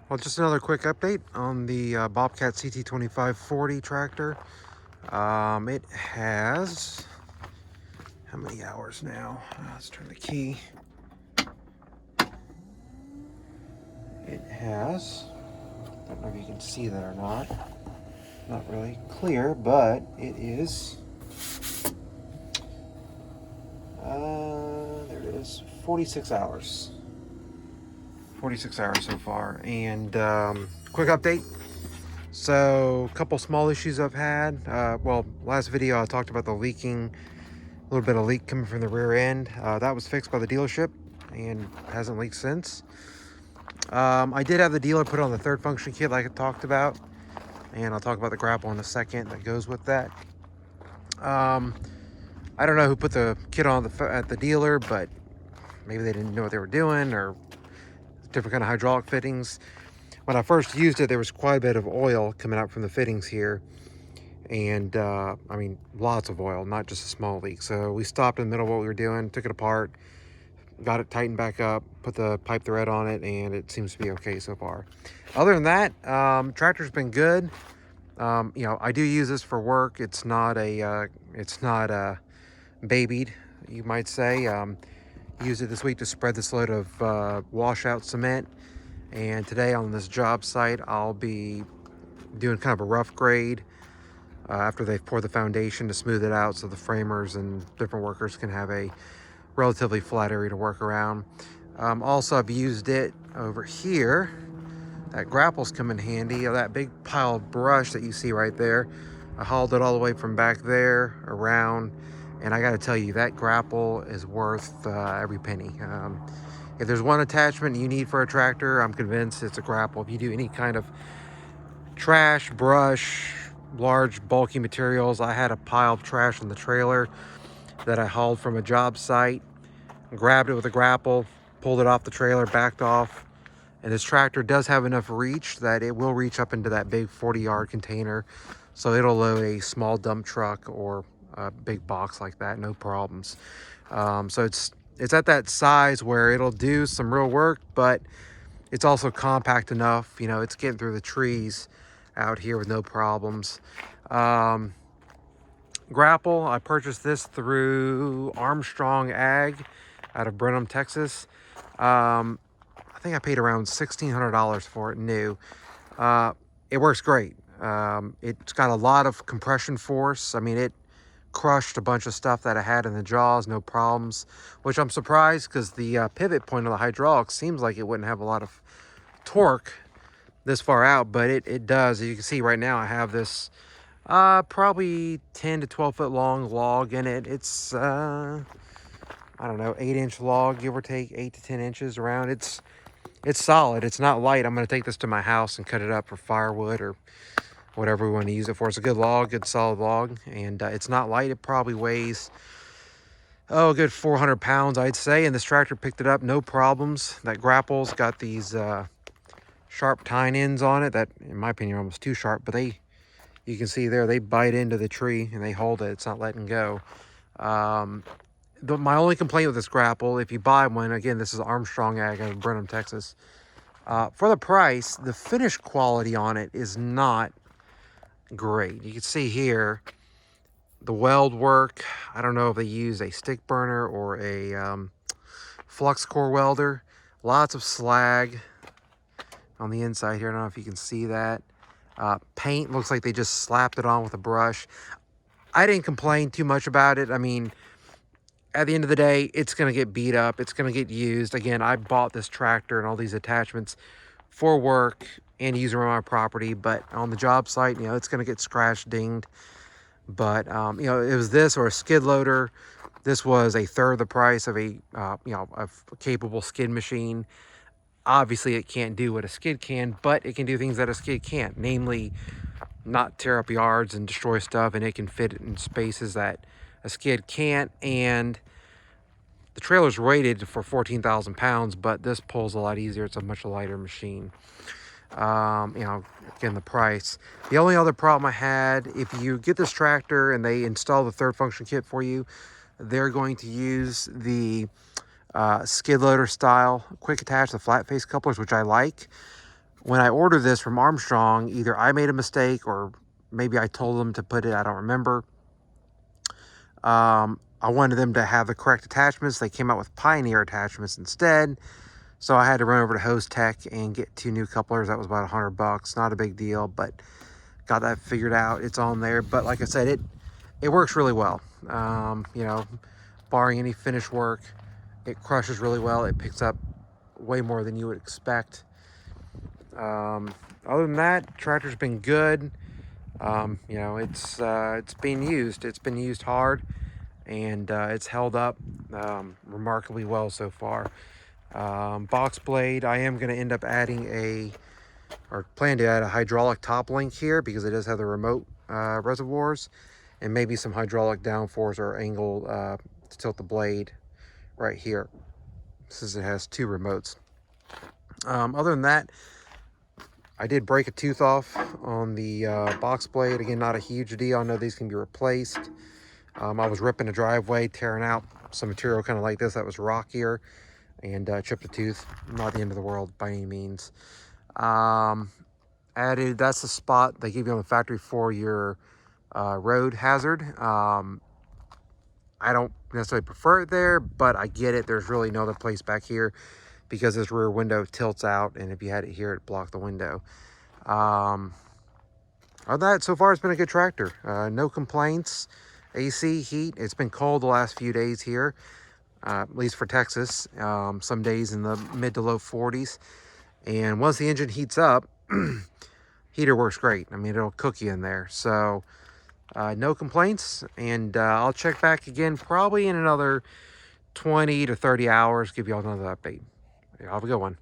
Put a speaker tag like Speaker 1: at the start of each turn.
Speaker 1: Well, just another quick update on the Bobcat ct2540 tractor. It has, how many hours now? Let's turn the key. It has, don't know if you can see that or not really clear, but it is, there it is, 46 hours. 46 hours so far. And quick update. So, a couple small issues I've had. Well, last video I talked about the leaking, a little bit of leak coming from the rear end. That was fixed by the dealership and hasn't leaked since. I did have the dealer put on the third function kit like I talked about, and I'll talk about the grapple in a second that goes with that. I don't know who put the kit on at the dealer, but maybe they didn't know what they were doing, or different kind of hydraulic fittings. When I first used it, there was quite a bit of oil coming out from the fittings here. And I mean, lots of oil, not just a small leak. So we stopped in the middle of what we were doing, took it apart, got it tightened back up, put the pipe thread on it, and it seems to be okay so far. Other than that, tractor's been good. You know, I do use this for work. It's not babied, you might say. Used it this week to spread this load of washout cement. And today on this job site, I'll be doing kind of a rough grade after they've poured the foundation to smooth it out so the framers and different workers can have a relatively flat area to work around. Also, I've used it over here. That grapples come in handy. That big pile of brush that you see right there, I hauled it all the way from back there around, and I got to tell you, that grapple is worth every penny. If there's one attachment you need for a tractor, I'm convinced it's a grapple. If you do any kind of trash, brush, large bulky materials, I had a pile of trash in the trailer that I hauled from a job site, grabbed it with a grapple, pulled it off the trailer, backed off, and this tractor does have enough reach that it will reach up into that big 40-yard container, so it'll load a small dump truck or a big box like that, no problems. So it's at that size where it'll do some real work, but it's also compact enough. You know, it's getting through the trees out here with no problems. Grapple, I purchased this through Armstrong Ag out of Brenham, Texas. I think I paid around $1,600 for it new. It works great. It's got a lot of compression force. I mean, it crushed a bunch of stuff that I had in the jaws, no problems, which I'm surprised because the pivot point of the hydraulics seems like it wouldn't have a lot of torque this far out, but it does. As you can see right now, I have this probably 10 to 12 foot long log in it. It's I don't know, 8-inch log, give or take 8 to 10 inches around. It's solid. It's not light. I'm going to take this to my house and cut it up for firewood or whatever we want to use it for. It's a good log, good solid log, and it's not light. It probably weighs, a good 400 pounds, I'd say, and this tractor picked it up, no problems. That grapple's got these sharp tine ends on it that, in my opinion, are almost too sharp, but you can see there, they bite into the tree and they hold it. It's not letting go. My only complaint with this grapple, if you buy one, again, this is Armstrong Ag out of Brenham, Texas. For the price, the finish quality on it is not great. You can see here the weld work. I don't know if they use a stick burner or a flux core welder. Lots of slag on the inside here. I don't know if you can see that. Paint looks like they just slapped it on with a brush. I didn't complain too much about it. I mean, at the end of the day, it's going to get beat up. It's going to get used. Again, I bought this tractor and all these attachments for work and use them on my property, but on the job site, you know, it's going to get scratched, dinged. But, you know, it was this or a skid loader. This was a third of the price of a capable skid machine. Obviously, it can't do what a skid can, but it can do things that a skid can't, namely not tear up yards and destroy stuff, and it can fit in spaces that a skid can't. And the trailer's rated for 14,000 pounds, but this pulls a lot easier. It's a much lighter machine. You know, again, the price. The only other problem I had, if you get this tractor and they install the third function kit for you, they're going to use the skid loader style quick attach, the flat face couplers, which I like. when I ordered this from Armstrong, either I made a mistake or maybe I told them to put it, I don't remember. I wanted them to have the correct attachments. They came out with Pioneer attachments instead. So I had to run over to Hose Tech and get 2 new couplers. That was about $100. Not a big deal, but got that figured out. It's on there. But like I said, it works really well. You know, barring any finish work, it crushes really well. It picks up way more than you would expect. Other than that, tractor's been good. You know, it's being used. It's been used hard, and it's held up remarkably well so far. Box blade, I am going to end up adding or plan to add a hydraulic top link here because it does have the remote reservoirs, and maybe some hydraulic downforce or angle to tilt the blade right here, since it has 2 remotes. Other than that, I did break a tooth off on the box blade. Again, not a huge deal. I know these can be replaced. I was ripping a driveway, tearing out some material kind of like this that was rockier, and chipped a tooth. Not the end of the world by any means. Added, that's the spot they give you on the factory for your road hazard. I don't necessarily prefer it there, but I get it. There's really no other place back here because this rear window tilts out, and if you had it here, it blocked the window. Other than that, so far it's been a good tractor. No complaints. AC, heat. It's been cold the last few days here, at least for Texas. Some days in the mid to low 40s. And once the engine heats up, heater works great. I mean, it'll cook you in there. So no complaints. And I'll check back again probably in another 20 to 30 hours, give you all another update. Have a good one.